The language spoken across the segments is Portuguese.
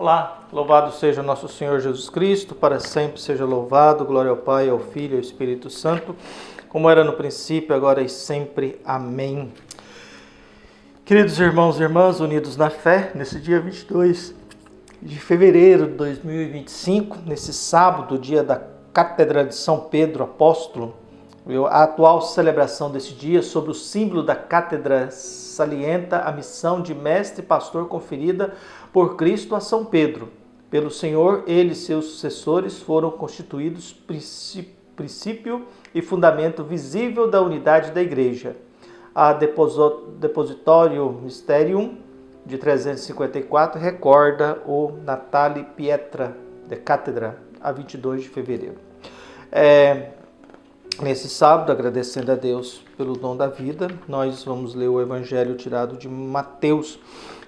Olá, louvado seja nosso Senhor Jesus Cristo, para sempre seja louvado, glória ao Pai, ao Filho e ao Espírito Santo, como era no princípio, agora e sempre. Amém. Queridos irmãos e irmãs, unidos na fé, nesse dia 22 de fevereiro de 2025, nesse sábado, dia da Cátedra de São Pedro Apóstolo, a atual celebração desse dia sobre o símbolo da cátedra salienta a missão de mestre e pastor conferida por Cristo a São Pedro. Pelo Senhor, ele e seus sucessores foram constituídos princípio e fundamento visível da unidade da Igreja. A Depositório Mysterium de 354 recorda o Natale Pietra de Cátedra, a 22 de fevereiro. Nesse sábado, agradecendo a Deus pelo dom da vida, nós vamos ler o Evangelho tirado de Mateus,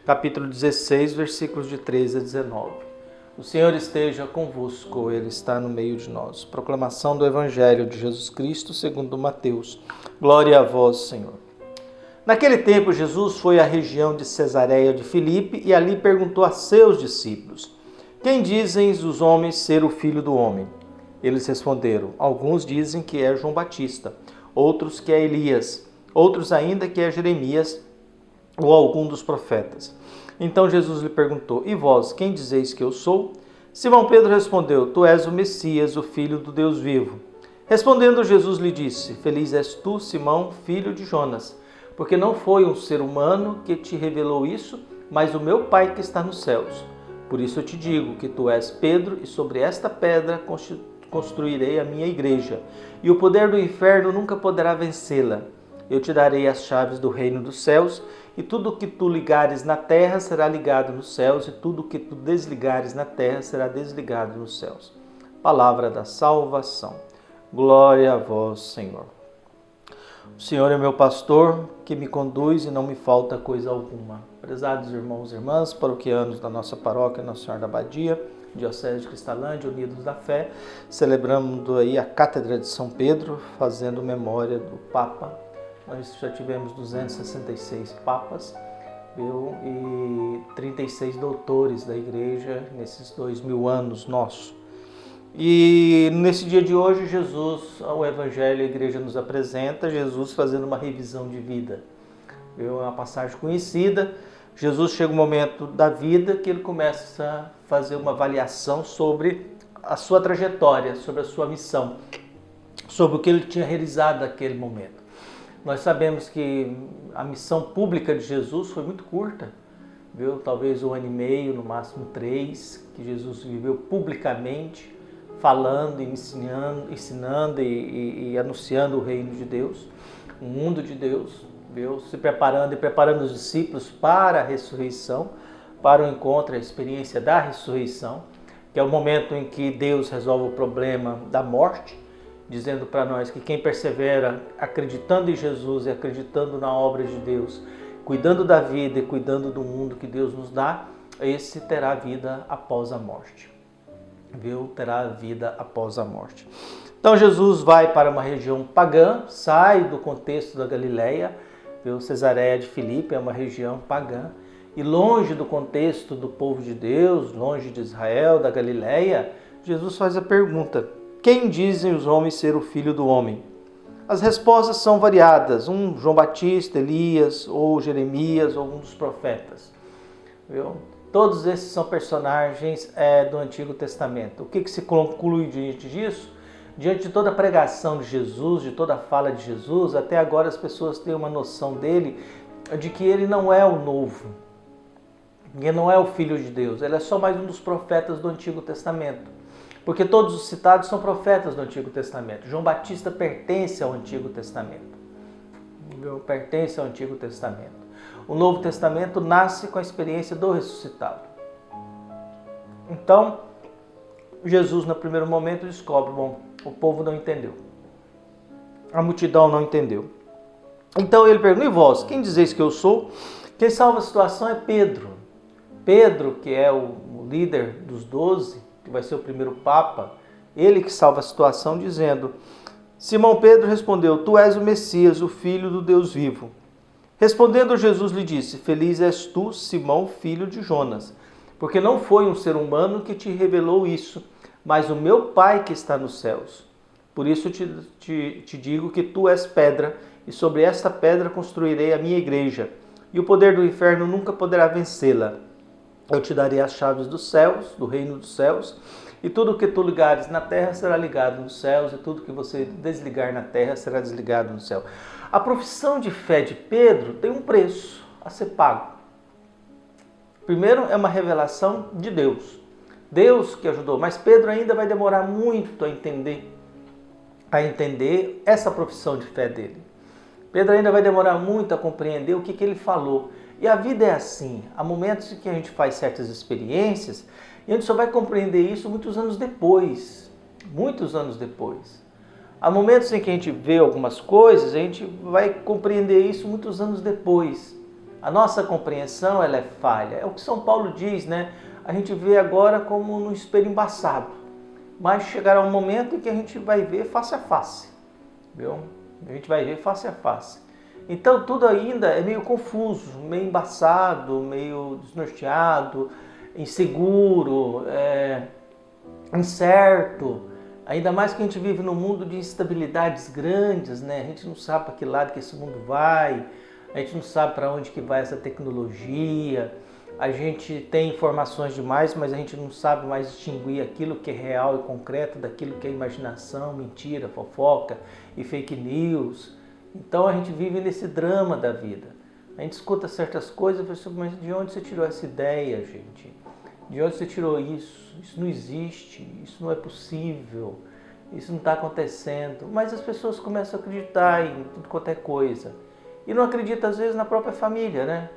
capítulo 16, versículos de 13 a 19. O Senhor esteja convosco, Ele está no meio de nós. Proclamação do Evangelho de Jesus Cristo segundo Mateus. Glória a vós, Senhor. Naquele tempo, Jesus foi à região de Cesareia de Filipe e ali perguntou a seus discípulos: Quem dizem os homens ser o Filho do Homem? Eles responderam: Alguns dizem que é João Batista, outros que é Elias, outros ainda que é Jeremias ou algum dos profetas. Então Jesus lhe perguntou: E vós, quem dizeis que eu sou? Simão Pedro respondeu: Tu és o Messias, o Filho do Deus vivo. Respondendo, Jesus lhe disse: Feliz és tu, Simão, filho de Jonas, porque não foi um ser humano que te revelou isso, mas o meu Pai que está nos céus. Por isso eu te digo que tu és Pedro, e sobre esta pedra construirei a minha igreja, e o poder do inferno nunca poderá vencê-la. Eu te darei as chaves do reino dos céus, e tudo o que tu ligares na terra será ligado nos céus, e tudo o que tu desligares na terra será desligado nos céus. Palavra da salvação. Glória a vós, Senhor. O Senhor é meu pastor, que me conduz e não me falta coisa alguma. Prezados irmãos e irmãs, paroquianos da nossa paróquia Nossa Senhora da Abadia, Diocese de Cristalândia, unidos da fé, celebrando aí a Cátedra de São Pedro, fazendo memória do Papa. Nós já tivemos 266 papas, viu? E 36 doutores da Igreja nesses 2000 anos nossos. E nesse dia de hoje, Jesus, o Evangelho, a Igreja nos apresenta Jesus fazendo uma revisão de vida. É uma passagem conhecida. Jesus chega um momento da vida que ele começa a fazer uma avaliação sobre a sua trajetória, sobre a sua missão, sobre o que ele tinha realizado naquele momento. Nós sabemos que a missão pública de Jesus foi muito curta, viu? Talvez 1 ano e meio, no máximo 3, que Jesus viveu publicamente, falando, ensinando e anunciando o reino de Deus, o mundo de Deus, viu? Se preparando e preparando os discípulos para a ressurreição, para o encontro, a experiência da ressurreição, que é o momento em que Deus resolve o problema da morte, dizendo para nós que quem persevera acreditando em Jesus e acreditando na obra de Deus, cuidando da vida e cuidando do mundo que Deus nos dá, esse terá vida após a morte. Viu? Terá vida após a morte. Então Jesus vai para uma região pagã, sai do contexto da Galileia, viu? Cesareia de Filipe é uma região pagã, e longe do contexto do povo de Deus, longe de Israel, da Galileia, Jesus faz a pergunta: Quem dizem os homens ser o Filho do Homem? As respostas são variadas, João Batista, Elias, ou Jeremias, ou algum dos profetas. Viu? Todos esses são personagens do Antigo Testamento. O que se conclui diante disso? Diante de toda a pregação de Jesus, de toda a fala de Jesus, até agora as pessoas têm uma noção dele, de que ele não é o novo, ele não é o Filho de Deus, ele é só mais um dos profetas do Antigo Testamento. Porque todos os citados são profetas do Antigo Testamento. João Batista pertence ao Antigo Testamento. Pertence ao Antigo Testamento. O Novo Testamento nasce com a experiência do ressuscitado. Então, Jesus, no primeiro momento, descobre: o povo não entendeu. A multidão não entendeu. Então ele pergunta: E vós, quem dizeis que eu sou? Quem salva a situação é Pedro. Pedro, que é o líder dos 12, que vai ser o primeiro Papa, ele que salva a situação, dizendo: Simão Pedro respondeu: Tu és o Messias, o Filho do Deus vivo. Respondendo, Jesus lhe disse: Feliz és tu, Simão, filho de Jonas, porque não foi um ser humano que te revelou isso, mas o meu Pai que está nos céus. Por isso te digo que tu és pedra, e sobre esta pedra construirei a minha igreja, e o poder do inferno nunca poderá vencê-la. Eu te darei as chaves dos céus, do reino dos céus, e tudo que tu ligares na terra será ligado nos céus, e tudo que você desligar na terra será desligado no céu. A profissão de fé de Pedro tem um preço a ser pago. Primeiro é uma revelação de Deus. Deus que ajudou, mas Pedro ainda vai demorar muito a entender essa profissão de fé dele. Pedro ainda vai demorar muito a compreender o que ele falou. E a vida é assim, há momentos em que a gente faz certas experiências e a gente só vai compreender isso muitos anos depois. Muitos anos depois. Há momentos em que a gente vê algumas coisas, a gente vai compreender isso muitos anos depois. A nossa compreensão ela é falha. É o que São Paulo diz, né? A gente vê agora como num espelho embaçado. Mas chegará um momento em que a gente vai ver face a face. Viu? A gente vai ver face a face. Então tudo ainda é meio confuso, meio embaçado, meio desnorteado, inseguro, incerto. Ainda mais que a gente vive num mundo de instabilidades grandes, né? A gente não sabe para que lado que esse mundo vai, a gente não sabe para onde que vai essa tecnologia, a gente tem informações demais, mas a gente não sabe mais distinguir aquilo que é real e concreto daquilo que é imaginação, mentira, fofoca e fake news. Então a gente vive nesse drama da vida. A gente escuta certas coisas e pensa, mas de onde você tirou essa ideia, gente? De onde você tirou isso? Isso não existe, isso não é possível, isso não está acontecendo. Mas as pessoas começam a acreditar em tudo quanto é coisa. E não acreditam às vezes na própria família, né?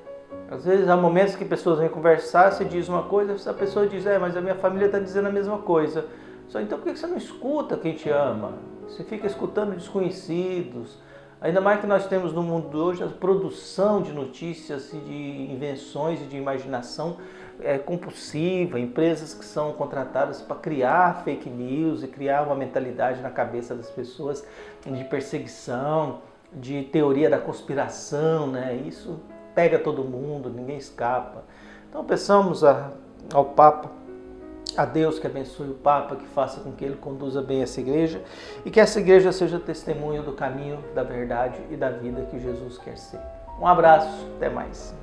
Às vezes há momentos que pessoas vêm conversar, você diz uma coisa, a pessoa diz, mas a minha família está dizendo a mesma coisa. Só então por que você não escuta quem te ama? Você fica escutando desconhecidos. Ainda mais que nós temos no mundo de hoje a produção de notícias e de invenções e de imaginação compulsiva, empresas que são contratadas para criar fake news e criar uma mentalidade na cabeça das pessoas de perseguição, de teoria da conspiração, né? Isso pega todo mundo, ninguém escapa. Então peçamos ao Papa, a Deus que abençoe o Papa, que faça com que ele conduza bem essa igreja e que essa igreja seja testemunho do caminho, da verdade e da vida que Jesus quer ser. Um abraço, até mais.